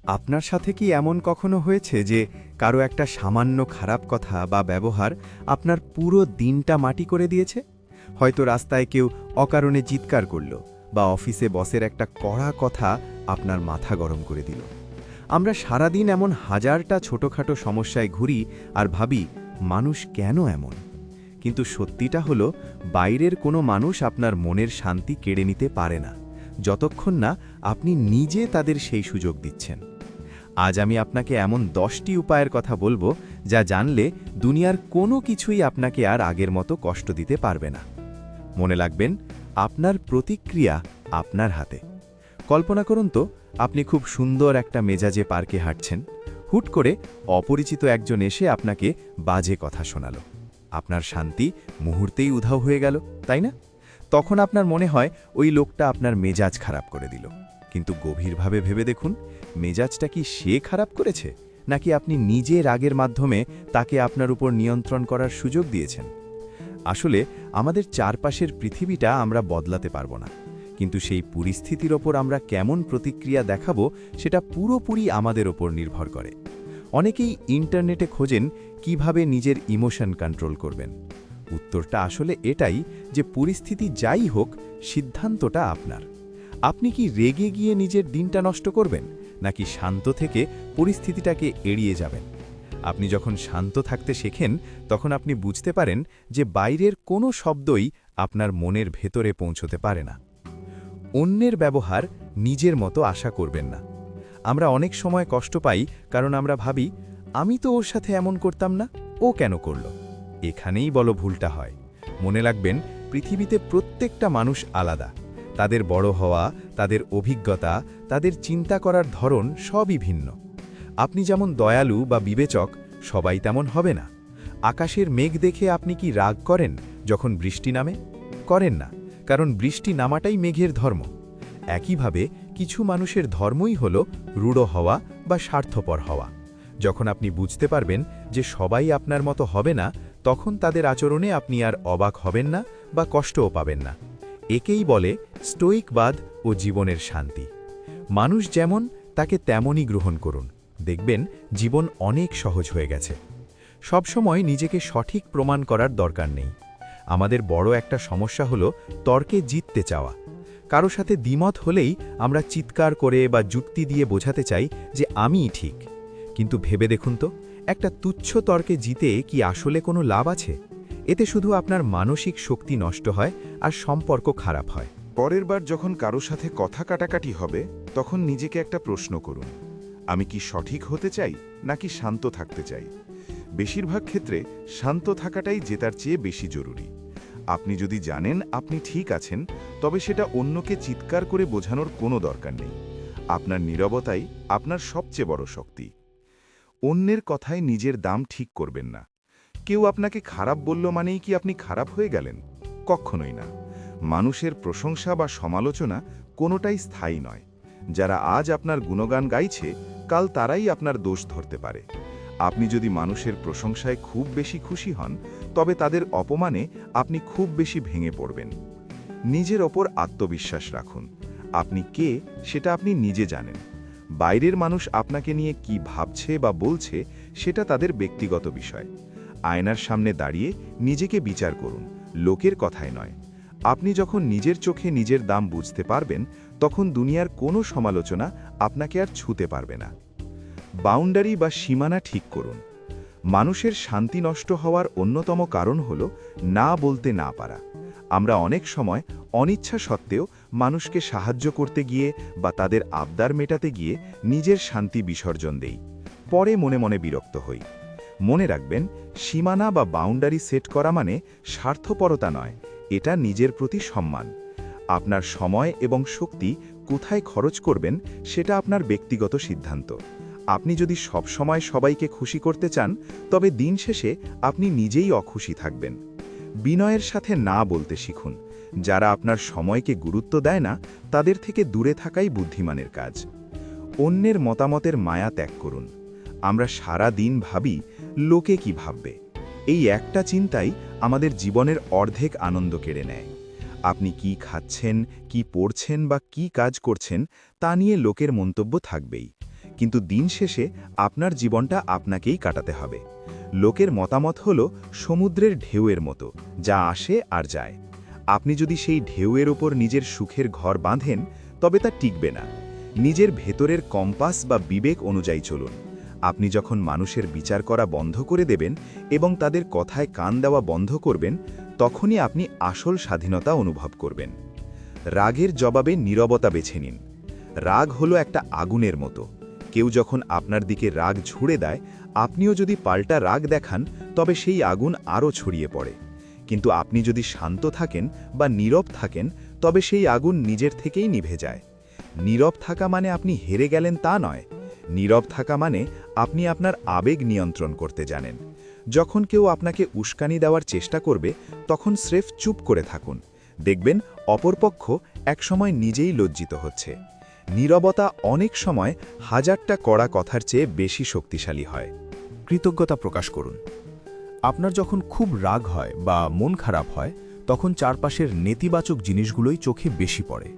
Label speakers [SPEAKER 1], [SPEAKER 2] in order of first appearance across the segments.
[SPEAKER 1] আপনার সাথে কি এমন কখনো হয়েছে যে কারো একটা সামান্য খারাপ কথা বা ব্যবহার আপনার পুরো দিনটা মাটি করে দিয়েছে? হয়তো রাস্তায় কেউ অকারণে চিৎকার করল, বা অফিসে বসের একটা কড়া কথা আপনার মাথা গরম করে দিল। আমরা সারাদিন এমন হাজারটা ছোটখাটো সমস্যায় ঘুরি আর ভাবি, মানুষ কেন এমন? কিন্তু সত্যিটা হলো, বাইরের কোনো মানুষ আপনার মনের শান্তি কেড়ে নিতে পারে না, যতক্ষণ না আপনি নিজে তাদের সেই সুযোগ দিচ্ছেন। আজ আমি আপনাকে এমন 10টি উপায়ের কথা বলবো, যা জানলে দুনিয়ার কোনো কিছুই আপনাকে আর আগের মতো কষ্ট দিতে পারবে না। মনে রাখবেন, আপনার প্রতিক্রিয়া আপনার হাতে। কল্পনা করুন তো, আপনি খুব সুন্দর একটা মেজাজে পার্কে হাঁটছেন। হুট করে অপরিচিত একজন এসে আপনাকে বাজে কথা শোনালো। আপনার শান্তি মুহূর্তেই উধাও হয়ে গেল, তাই না? তখন আপনার মনে হয় ওই লোকটা আপনার মেজাজ খারাপ করে দিল। কিন্তু গভীরভাবে ভেবে দেখুন, মেজাজটা কি সে খারাপ করেছে, নাকি আপনি নিজে রাগের মাধ্যমে তাকে আপনার উপর নিয়ন্ত্রণ করার সুযোগ দিয়েছেন? আসলে আমাদের চারপাশের পৃথিবীটা আমরা বদলাতে পারবো না, কিন্তু সেই পরিস্থিতির ওপর আমরা কেমন প্রতিক্রিয়া দেখাবো সেটা পুরোপুরি আমাদের ওপর নির্ভর করে। অনেকেই ইন্টারনেটে খোঁজেন কিভাবে নিজের ইমোশন কন্ট্রোল করবেন। উত্তরটা আসলে এটাই যে পরিস্থিতি যাই হোক, সিদ্ধান্তটা আপনার। আপনি কি রেগে গিয়ে নিজের দিনটা নষ্ট করবেন, নাকি শান্ত থেকে পরিস্থিতিটাকে এড়িয়ে যাবেন? আপনি যখন শান্ত থাকতে শেখেন, তখন আপনি বুঝতে পারেন যে বাইরের কোনো শব্দই আপনার মনের ভেতরে পৌঁছতে পারে না। অন্যের ব্যবহার নিজের মতো আশা করবেন না। আমরা অনেক সময় কষ্ট পাই কারণ আমরা ভাবি, আমি তো ওর সাথে এমন করতাম না, ও কেন করল? এখানেই বলো ভুলটা হয়। মনে রাখবেন, পৃথিবীতে প্রত্যেকটা মানুষ আলাদা। তাদের বড় হওয়া, তাদের অভিজ্ঞতা, তাদের চিন্তা করার ধরন সবই ভিন্ন। আপনি যেমন দয়ালু বা বিবেচক, সবাই তেমন হবে না। আকাশের মেঘ দেখে আপনি কি রাগ করেন যখন বৃষ্টি নামে? করেন না, কারণ বৃষ্টি নামাটাই মেঘের ধর্ম। একইভাবে কিছু মানুষের ধর্মই হল রূঢ় হওয়া বা স্বার্থপর হওয়া। যখন আপনি বুঝতে পারবেন যে সবাই আপনার মতো হবে না, তখন তাদের আচরণে আপনি আর অবাক হবেন না বা কষ্টও পাবেন না। একেই বলে স্টোয়িকবাদ ও জীবনের শান্তি। মানুষ যেমন, তাকে তেমনই গ্রহণ করুন। দেখবেন জীবন অনেক সহজ হয়ে গেছে। সবসময় নিজেকে সঠিক প্রমাণ করার দরকার নেই। আমাদের বড় একটা সমস্যা হলো তর্কে জিততে চাওয়া। কারো সাথে দ্বিমত হলেই আমরা চিৎকার করে বা যুক্তি দিয়ে বোঝাতে চাই যে আমিই ঠিক। কিন্তু ভেবে দেখুন তো, একটা তুচ্ছ তর্কে জিতে কি আসলে কোনো লাভ আছে? এতে শুধু আপনার মানসিক শক্তি নষ্ট হয় আর সম্পর্ক খারাপ হয়।
[SPEAKER 2] পরের বার যখন কারো সাথে কথা কাটাকাটি হবে, তখন নিজেকে একটা প্রশ্ন করুন, আমি কি সঠিক হতে চাই নাকি শান্ত থাকতে চাই? বেশিরভাগ ক্ষেত্রে শান্ত থাকাটাই জেতার চেয়ে বেশি জরুরি। আপনি যদি জানেন আপনি ঠিক আছেন, তবে সেটা অন্যকে চিৎকার করে বোঝানোর কোনো দরকার নেই। আপনার নীরবতাই আপনার সবচেয়ে বড় শক্তি। অন্যের কথায় নিজের দাম ঠিক করবেন না। কেউ আপনাকে খারাপ বলল মানেই কি আপনি খারাপ হয়ে গেলেন? কখনোই না। মানুষের প্রশংসা বা সমালোচনা কোনোটাই স্থায়ী নয়। যারা আজ আপনার গুণগান গাইছে, কাল তারাই আপনার দোষ ধরতে পারে। আপনি যদি মানুষের প্রশংসায় খুব বেশি খুশি হন, তবে তাদের অপমানে আপনি খুব বেশি ভেঙে পড়বেন। নিজের ওপর আত্মবিশ্বাস রাখুন। আপনি কে সেটা আপনি নিজে জানেন। বাইরের মানুষ আপনাকে নিয়ে কি ভাবছে বা বলছে, সেটা তাদের ব্যক্তিগত বিষয়। আয়নার সামনে দাঁড়িয়ে নিজেকে বিচার করুন, লোকের কথায় নয়। আপনি যখন নিজের চোখে নিজের দাম বুঝতে পারবেন, তখন দুনিয়ার কোনো সমালোচনা আপনাকে আর ছুঁতে পারবে না। বাউন্ডারি বা সীমানা ঠিক করুন। মানুষের শান্তি নষ্ট হওয়ার অন্যতম কারণ হল না বলতে না পারা। আমরা অনেক সময় অনিচ্ছা সত্ত্বেও মানুষকে সাহায্য করতে গিয়ে বা তাদের আবদার মেটাতে গিয়ে নিজের শান্তি বিসর্জন দেই। পরে মনে মনে বিরক্ত হই। মনে রাখবেন, সীমানা বা বাউন্ডারি সেট করা মানে স্বার্থপরতা নয়, এটা নিজের প্রতি সম্মান। আপনার সময় এবং শক্তি কোথায় খরচ করবেন, সেটা আপনার ব্যক্তিগত সিদ্ধান্ত। আপনি যদি সব সময় সবাইকে খুশি করতে চান, তবে দিন শেষে আপনি নিজেই অখুশি থাকবেন। বিনয়ের সাথে না বলতে শিখুন। যারা আপনার সময়কে গুরুত্ব দেয় না, তাদের থেকে দূরে থাকাই বুদ্ধিমানের কাজ। অন্যের মতামতের মায়া ত্যাগ করুন। আমরা সারা দিন ভাবি, লোকে কি ভাববে? এই একটা চিন্তাই আমাদের জীবনের অর্ধেক আনন্দ কেড়ে নেয়। আপনি কি খাচ্ছেন, কি পড়ছেন বা কি কাজ করছেন, তা নিয়ে লোকের মন্তব্য থাকবেই। কিন্তু দিন শেষে আপনার জীবনটা আপনাকেই কাটাতে হবে। লোকের মতামত হলো সমুদ্রের ঢেউয়ের মতো, যা আসে আর যায়। আপনি যদি সেই ঢেউয়ের ওপর নিজের সুখের ঘর বাঁধেন, তবে তা টিকবে না। নিজের ভেতরের কম্পাস বা বিবেক অনুযায়ী চলুন। আপনি যখন মানুষের বিচার করা বন্ধ করে দেবেন এবং তাদের কথায় কান দেওয়া বন্ধ করবেন, তখনই আপনি আসল স্বাধীনতা অনুভব করবেন। রাগের জবাবে নীরবতা বেছে নিন। রাগ হলো একটা আগুনের মতো। কেউ যখন আপনার দিকে রাগ ছুড়ে দেয়, আপনিও যদি পাল্টা রাগ দেখান, তবে সেই আগুন আরও ছড়িয়ে পড়ে। কিন্তু আপনি যদি শান্ত থাকেন বা নীরব থাকেন, তবে সেই আগুন নিজের থেকেই নিভে যায়। নীরব থাকা মানে আপনি হেরে গেলেন তা নয়। নীরব থাকা মানে আপনি আপনার আবেগ নিয়ন্ত্রণ করতে জানেন। যখন কেউ আপনাকে উস্কানি দেওয়ার চেষ্টা করবে, তখন স্রেফ চুপ করে থাকুন। দেখবেন অপরপক্ষ একসময় নিজেই লজ্জিত হচ্ছে। নীরবতা অনেক সময় হাজারটা কড়া কথার চেয়ে বেশি শক্তিশালী হয়।
[SPEAKER 3] কৃতজ্ঞতা প্রকাশ করুন। আপনার যখন খুব রাগ হয় বা মন খারাপ হয়, তখন চারপাশের নেতিবাচক জিনিসগুলোই চোখে বেশি পড়ে।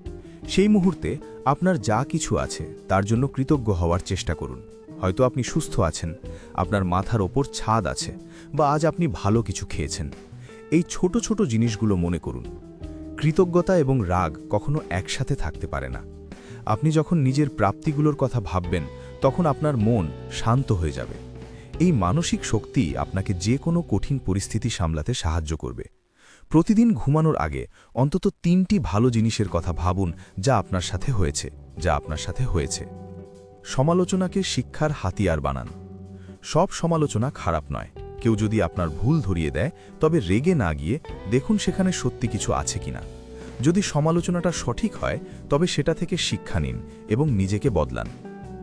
[SPEAKER 3] সেই মুহূর্তে আপনার যা কিছু আছে তার জন্য কৃতজ্ঞ হওয়ার চেষ্টা করুন। হয়তো আপনি সুস্থ আছেন, আপনার মাথার ওপর ছাদ আছে, বা আজ আপনি ভালো কিছু খেয়েছেন। এই ছোট ছোট জিনিসগুলো মনে করুন। কৃতজ্ঞতা এবং রাগ কখনো একসাথে থাকতে পারে না। আপনি যখন নিজের প্রাপ্তিগুলোর কথা ভাববেন, তখন আপনার মন শান্ত হয়ে যাবে। এই মানসিক শক্তি আপনাকে যে কোনো কঠিন পরিস্থিতি সামলাতে সাহায্য করবে। প্রতিদিন ঘুমানোর আগে অন্তত 3টি ভালো জিনিসের কথা ভাবুন, যা আপনার সাথে হয়েছে। সমালোচনাকে শিক্ষার হাতিয়ার বানান। সব সমালোচনা খারাপ নয়। কেউ যদি আপনার ভুল ধরিয়ে দেয়, তবে রেগে না গিয়ে দেখুন সেখানে সত্যি কিছু আছে কিনা। যদি সমালোচনাটা সঠিক হয়, তবে সেটা থেকে শিক্ষা নিন এবং নিজেকে বদলান।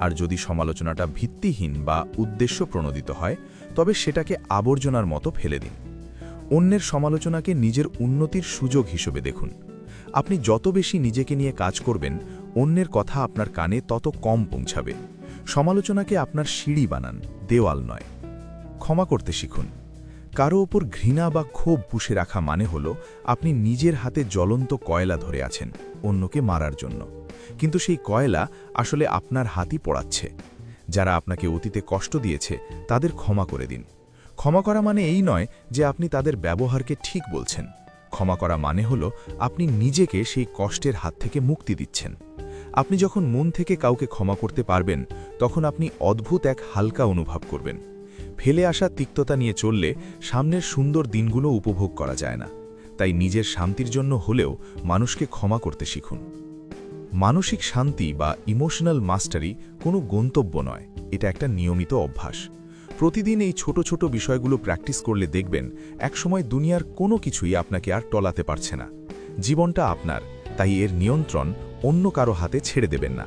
[SPEAKER 3] আর যদি সমালোচনাটা ভিত্তিহীন বা উদ্দেশ্য প্রণোদিত হয়, তবে সেটাকে আবর্জনার মতো ফেলে দিন। অন্যের সমালোচনাকে নিজের উন্নতির সুযোগ হিসেবে দেখুন। আপনি যত বেশি নিজেকে নিয়ে কাজ করবেন, অন্যের কথা আপনার কানে তত কম পৌঁছাবে। সমালোচনাকে আপনার সিঁড়ি বানান, দেওয়াল নয়। ক্ষমা করতে শিখুন। কারো ওপর ঘৃণা বা ক্ষোভ পুষে রাখা মানে হলো আপনি নিজের হাতে জ্বলন্ত কয়লা ধরে আছেন অন্যকে মারার জন্য, কিন্তু সেই কয়লা আসলে আপনার হাতই পোড়াচ্ছে। যারা আপনাকে অতীতে কষ্ট দিয়েছে, তাদের ক্ষমা করে দিন। ক্ষমা করা মানে এই নয় যে আপনি তাদের ব্যবহারকে ঠিক বলছেন। ক্ষমা করা মানে হলো আপনি নিজেকে সেই কষ্টের হাত থেকে মুক্তি দিচ্ছেন। আপনি যখন মন থেকে কাউকে ক্ষমা করতে পারবেন, তখন আপনি অদ্ভুত এক হালকা অনুভব করবেন। ফেলে আসা তিক্ততা নিয়ে চললে সামনের সুন্দর দিনগুলো উপভোগ করা যায় না। তাই নিজের শান্তির জন্য হলেও মানুষকে ক্ষমা করতে শিখুন। মানসিক শান্তি বা ইমোশনাল মাস্টারি কোনো গন্তব্য নয়, এটা একটা নিয়মিত অভ্যাস। প্রতিদিন এই ছোট ছোট বিষয়গুলো প্র্যাকটিস করলে দেখবেন একসময় দুনিয়ার কোনো কিছুই আপনাকে আর টলাতে পারছে না। জীবনটা আপনার, তাই এর নিয়ন্ত্রণ অন্য কারো হাতে ছেড়ে দেবেন না।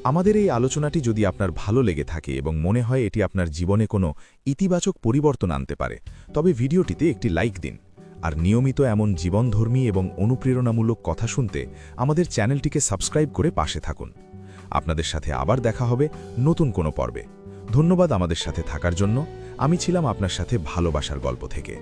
[SPEAKER 3] আমাদের এই আলোচনাটি যদি আপনার ভালো লেগে থাকে এবং মনে হয় এটি আপনার জীবনে কোনো ইতিবাচক পরিবর্তন আনতে পারে, তবে ভিডিওটিতে একটি লাইক দিন। আর নিয়মিত এমন জীবনধর্মী এবং অনুপ্রেরণামূলক কথা শুনতে আমাদের চ্যানেলটিকে সাবস্ক্রাইব করে পাশে থাকুন। আপনাদের সাথে আবার দেখা হবে নতুন কোনো পর্বে। ধন্যবাদ আমাদের সাথে থাকার জন্য। আমি ছিলাম আপনার সাথে ভালোবাসার গল্প থেকে।